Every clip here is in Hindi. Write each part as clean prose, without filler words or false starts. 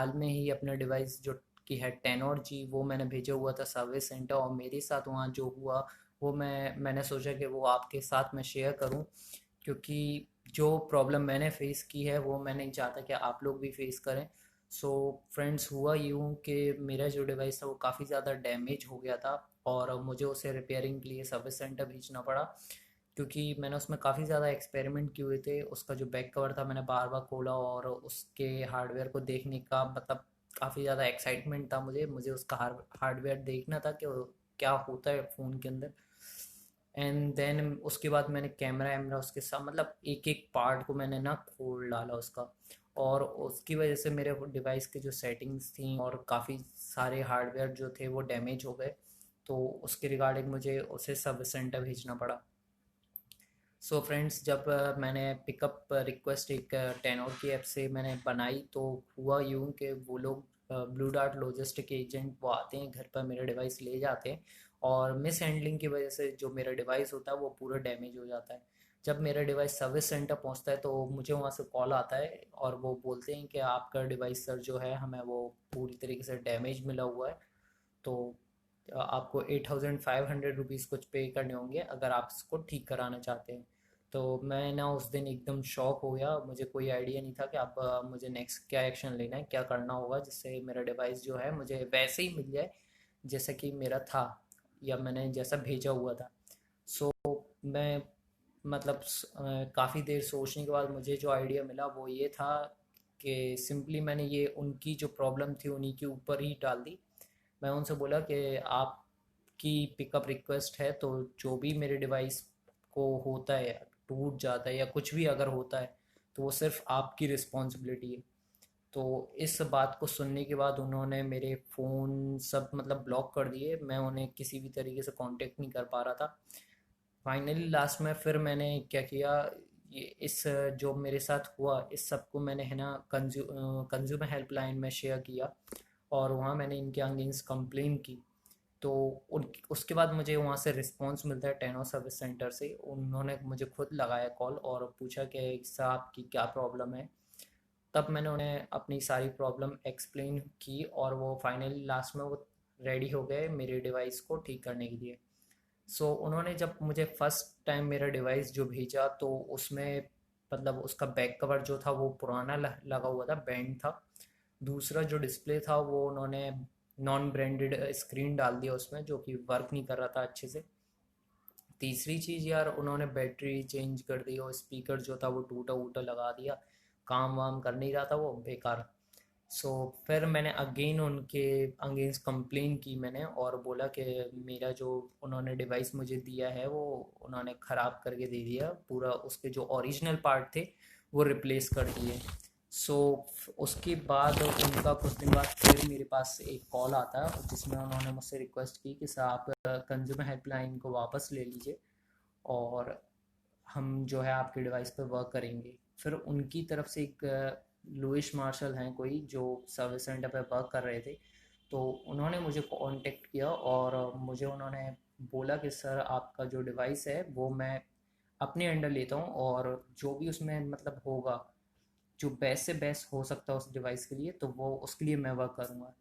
हाल में ही अपना डिवाइस जो कि है 10 और G, वो मैंने भेजा हुआ था सर्विस सेंटर, और मेरे साथ वहाँ जो हुआ वो मैंने सोचा कि वो आपके साथ मैं शेयर करूँ, क्योंकि जो प्रॉब्लम मैंने फेस की है वो मैं नहीं चाहता कि आप लोग भी फेस करें। सो फ्रेंड्स, हुआ यूँ कि मेरा जो डिवाइस था वो काफ़ी ज़्यादा डैमेज हो गया था, और मुझे उसे रिपेयरिंग के लिए सर्विस सेंटर भेजना पड़ा, क्योंकि मैंने उसमें काफ़ी ज़्यादा एक्सपेरिमेंट किए हुए थे। उसका जो बैक कवर था मैंने बार बार खोला, और उसके हार्डवेयर को देखने का मतलब काफ़ी ज़्यादा एक्साइटमेंट था मुझे उसका हार्डवेयर देखना था कि क्या होता है फ़ोन के अंदर। एंड देन उसके बाद मैंने कैमरा वैमरा उसके साथ मतलब एक एक पार्ट को मैंने ना खोल डाला उसका, और उसकी वजह से मेरे डिवाइस की जो सेटिंग्स थी और काफ़ी सारे हार्डवेयर जो थे वो डैमेज हो गए। तो उसके रिगार्डिंग मुझे उसे सर्विस सेंटर भेजना पड़ा। सो फ्रेंड्स, जब मैंने पिकअप रिक्वेस्ट एक 10 और की ऐप से मैंने बनाई, तो हुआ यूँ कि वो लोग ब्लू डार्ट लॉजिस्टिक एजेंट वो आते हैं घर पर, मेरा डिवाइस ले जाते हैं, और मिस हैंडलिंग की वजह से जो मेरा डिवाइस होता है वो पूरा डैमेज हो जाता है। जब मेरा डिवाइस सर्विस सेंटर पहुंचता है तो मुझे वहां से कॉल आता है, और वो बोलते हैं कि आपका डिवाइस सर जो है हमें वो पूरी तरीके से डैमेज मिला हुआ है, तो आपको 8500 रुपीज़ कुछ पे करने होंगे अगर आप इसको ठीक कराना चाहते हैं। तो मैं ना उस दिन एकदम शॉक हो गया, मुझे कोई आइडिया नहीं था कि आप मुझे नेक्स्ट क्या एक्शन लेना है, क्या करना होगा जिससे मेरा डिवाइस जो है मुझे वैसे ही मिल जाए जैसा कि मेरा था, या मैंने जैसा भेजा हुआ था। सो मैं मतलब काफ़ी देर सोचने के बाद मुझे जो आइडिया मिला वो ये था कि सिंपली मैंने ये उनकी जो प्रॉब्लम थी उन्हीं के ऊपर ही डाल दी। मैं उनसे बोला कि आपकी पिकअप रिक्वेस्ट है, तो जो भी मेरे डिवाइस को होता है, टूट जाता है या कुछ भी अगर होता है, तो वो सिर्फ आपकी रिस्पॉन्सिबिलिटी है। तो इस बात को सुनने के बाद उन्होंने मेरे फ़ोन सब मतलब ब्लॉक कर दिए, मैं उन्हें किसी भी तरीके से कांटेक्ट नहीं कर पा रहा था। फाइनली लास्ट में फिर मैंने क्या किया, ये इस जो मेरे साथ हुआ इस सब को मैंने है ना कंज्यूमर हेल्पलाइन में शेयर किया, और वहाँ मैंने इनके अगेंस्ट कंप्लेन की। तो उन उसके बाद मुझे वहाँ से रिस्पांस मिलता है टेनो सर्विस सेंटर से, उन्होंने मुझे खुद लगाया कॉल और पूछा कि साहब की क्या प्रॉब्लम है। तब मैंने उन्हें अपनी सारी प्रॉब्लम एक्सप्लेन की, और वो फाइनली लास्ट में वो रेडी हो गए मेरे डिवाइस को ठीक करने के लिए। सो उन्होंने जब मुझे फर्स्ट टाइम मेरा डिवाइस जो भेजा, तो उसमें मतलब उसका बैक कवर जो था वो पुराना लगा हुआ था, बैंड था। दूसरा जो डिस्प्ले था वो उन्होंने नॉन ब्रांडेड स्क्रीन डाल दिया उसमें, जो कि वर्क नहीं कर रहा था अच्छे से। तीसरी चीज़ यार, उन्होंने बैटरी चेंज कर दी, और स्पीकर जो था वो टूटा वूटा लगा दिया, काम वाम कर नहीं रहा था वो, बेकार। सो फिर मैंने अगेन उनके अगेंस्ट कंप्लेन की मैंने, और बोला कि मेरा जो उन्होंने डिवाइस मुझे दिया है वो उन्होंने ख़राब करके दे दिया पूरा, उसके जो ओरिजिनल पार्ट थे वो रिप्लेस कर दिए। सो उसके बाद उनका कुछ दिन बाद फिर मेरे पास एक कॉल आता है जिसमें उन्होंने मुझसे रिक्वेस्ट की कि सर आप कंज्यूमर हेल्पलाइन को वापस ले लीजिए, और हम जो है आपके डिवाइस पे वर्क करेंगे। फिर उनकी तरफ से एक लुइस मार्शल हैं कोई जो सर्विस सेंटर पे वर्क कर रहे थे, तो उन्होंने मुझे कांटेक्ट किया, और मुझे उन्होंने बोला कि सर आपका जो डिवाइस है वो मैं अपने अंडर लेता हूँ, और जो भी उसमें मतलब होगा, जो बेस्ट से बेस्ट हो सकता है उस डिवाइस के लिए, तो वो उसके लिए मैं वर्क करूँगा।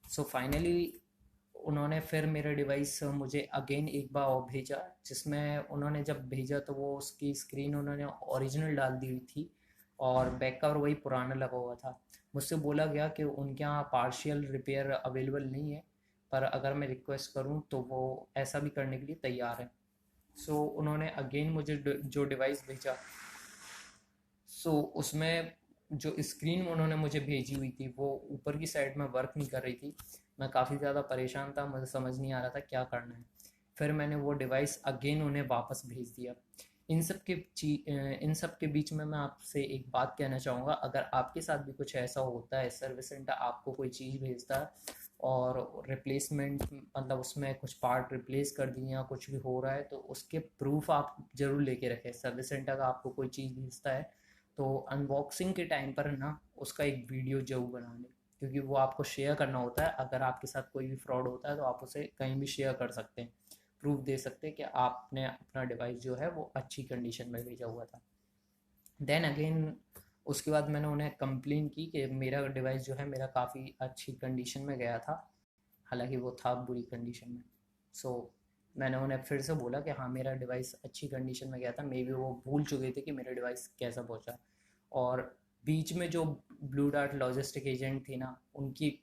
सो फाइनली उन्होंने फिर मेरा डिवाइस मुझे अगेन एक बार और भेजा, जिसमें उन्होंने जब भेजा तो वो उसकी स्क्रीन उन्होंने ओरिजिनल डाल दी हुई थी, और बैक कवर वही पुराना लगा हुआ था। मुझसे बोला गया कि उनके यहाँ पार्शियल रिपेयर अवेलेबल नहीं है, पर अगर मैं रिक्वेस्ट करूँ तो वो ऐसा भी करने के लिए तैयार है। सो उन्होंने अगेन मुझे जो डिवाइस भेजा, सो उसमें जो स्क्रीन उन्होंने मुझे भेजी हुई थी वो ऊपर की साइड में वर्क नहीं कर रही थी। मैं काफ़ी ज़्यादा परेशान था, मुझे समझ नहीं आ रहा था क्या करना है। फिर मैंने वो डिवाइस अगेन उन्हें वापस भेज दिया। इन सब के बीच में मैं आपसे एक बात कहना चाहूँगा, अगर आपके साथ भी कुछ ऐसा होता है, सर्विस सेंटर आपको कोई चीज़ भेजता है और रिप्लेसमेंट मतलब उसमें कुछ पार्ट रिप्लेस कर दिए या कुछ भी हो रहा है, तो उसके प्रूफ आप ज़रूर लेके रखें। सर्विस सेंटर का आपको कोई चीज़ भेजता है तो अनबॉक्सिंग के टाइम पर ना उसका एक वीडियो जरूर बना लें, क्योंकि वो आपको शेयर करना होता है। अगर आपके साथ कोई भी फ्रॉड होता है तो आप उसे कहीं भी शेयर कर सकते हैं, प्रूफ दे सकते हैं कि आपने अपना डिवाइस जो है वो अच्छी कंडीशन में भेजा हुआ था। देन अगेन उसके बाद मैंने उन्हें कंप्लेन की कि मेरा डिवाइस जो है मेरा काफ़ी अच्छी कंडीशन में गया था, हालांकि वो था बुरी कंडीशन में। सो मैंने उन्हें फिर से बोला कि हाँ मेरा डिवाइस अच्छी कंडीशन में गया था, मे बी वो भूल चुके थे कि मेरा डिवाइस कैसा पहुंचा। और बीच में जो ब्लू डार्ट लॉजिस्टिक एजेंट थी ना, उनकी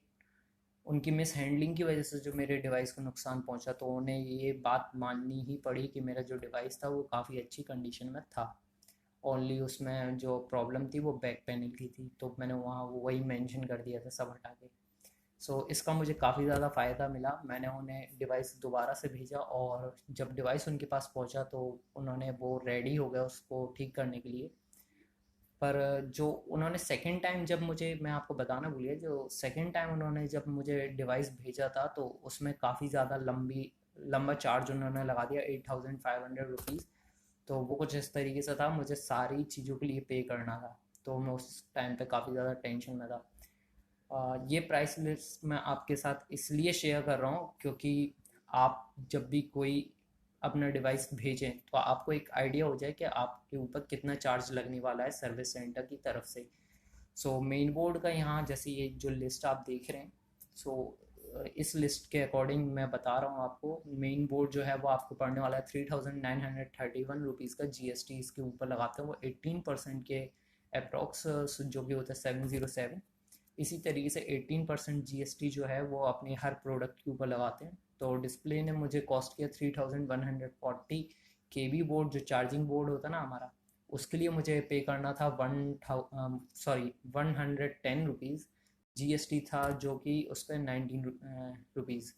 उनकी मिस हैंडलिंग की वजह से जो मेरे डिवाइस को नुकसान पहुंचा, तो उन्हें ये बात माननी ही पड़ी कि मेरा जो डिवाइस था वो काफ़ी अच्छी कंडीशन में था। ओनली उसमें जो प्रॉब्लम थी वो बैक पैनल की थी, तो मैंने वहाँ वही मेंशन कर दिया था सब हटा के। सो इसका मुझे काफ़ी ज़्यादा फ़ायदा मिला। मैंने उन्हें डिवाइस दोबारा से भेजा, और जब डिवाइस उनके पास पहुंचा तो उन्होंने वो रेडी हो गया उसको ठीक करने के लिए। पर जो उन्होंने सेकंड टाइम जब मुझे, मैं आपको बताना भूल गया, जो सेकंड टाइम उन्होंने जब मुझे डिवाइस भेजा था तो उसमें काफ़ी ज़्यादा लंबा चार्ज उन्होंने लगा दिया, 8500 रुपीज़। तो वो कुछ इस तरीके से था, मुझे सारी चीज़ों के लिए पे करना था। तो मैं उस टाइम पे काफ़ी ज़्यादा टेंशन में था। ये प्राइस लिस्ट मैं आपके साथ इसलिए शेयर कर रहा हूँ क्योंकि आप जब भी कोई अपना डिवाइस भेजें तो आपको एक आइडिया हो जाए कि आपके ऊपर कितना चार्ज लगने वाला है सर्विस सेंटर की तरफ से। सो मेन बोर्ड का यहाँ जैसे ये जो लिस्ट आप देख रहे हैं, सो इस लिस्ट के अकॉर्डिंग मैं बता रहा हूँ आपको, मेन बोर्ड जो है वो आपको पड़ने वाला है 3931 रुपीज़ का। जीएसटी इसके ऊपर लगाते हैं वो 18% के अप्रॉक्स, जो कि होता है 707। इसी तरीके से 18% जीएसटी जो है वो अपने हर प्रोडक्ट के ऊपर लगाते हैं। तो डिस्प्ले ने मुझे कॉस्ट किया 3140। केबी बोर्ड जो चार्जिंग बोर्ड होता है ना हमारा, उसके लिए मुझे पे करना था 110 रुपीज़। जीएसटी था जो कि उस पर 19 रुपीज़।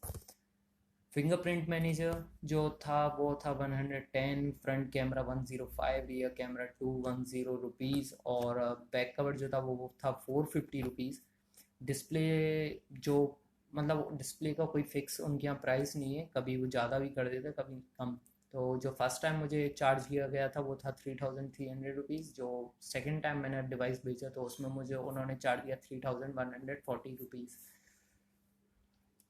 फिंगरप्रिंट मैनेजर जो था वो था 110, front camera 105, rear camera 210 rupees, और बैक कवर जो था वो था 450 रुपीज़। डिस्प्ले जो, मतलब डिस्प्ले का कोई फिक्स उनके यहाँ प्राइस नहीं है, कभी वो ज़्यादा भी कर देते कभी कम। तो जो फर्स्ट टाइम मुझे चार्ज किया गया था वो था 3300 रुपीज़। जो सेकेंड टाइम मैंने डिवाइस भेजा तो उसमें मुझे उन्होंने चार्ज किया 3140 रुपीज़।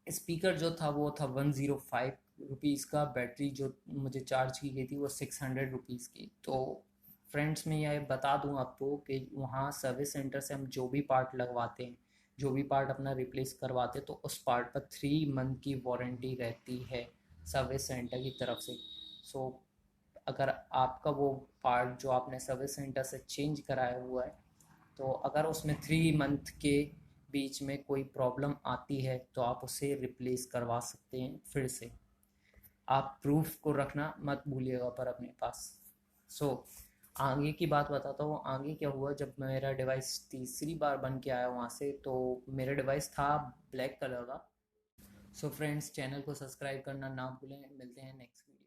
स्पीकर जो था वो था 105 रुपीज़ का। बैटरी जो मुझे चार्ज की गई थी वो 600 रुपीज़ की। तो फ्रेंड्स मैं ये बता दूं आपको कि वहाँ सर्विस सेंटर से हम जो भी पार्ट लगवाते हैं, जो भी पार्ट अपना रिप्लेस करवाते हैं, तो उस पार्ट पर 3 मंथ की वारंटी रहती है सर्विस सेंटर की तरफ से। सो अगर आपका वो पार्ट जो आपने सर्विस सेंटर से चेंज कराया हुआ है, तो अगर उसमें 3 मंथ के बीच में कोई प्रॉब्लम आती है तो आप उसे रिप्लेस करवा सकते हैं फिर से। आप प्रूफ को रखना मत भूलिएगा पर अपने पास। सो आगे की बात बताता हूँ। आगे क्या हुआ, जब मेरा डिवाइस तीसरी बार बन के आया वहाँ से, तो मेरा डिवाइस था ब्लैक कलर का। सो फ्रेंड्स, चैनल को सब्सक्राइब करना ना भूलें। मिलते हैं नेक्स्ट वीडियो।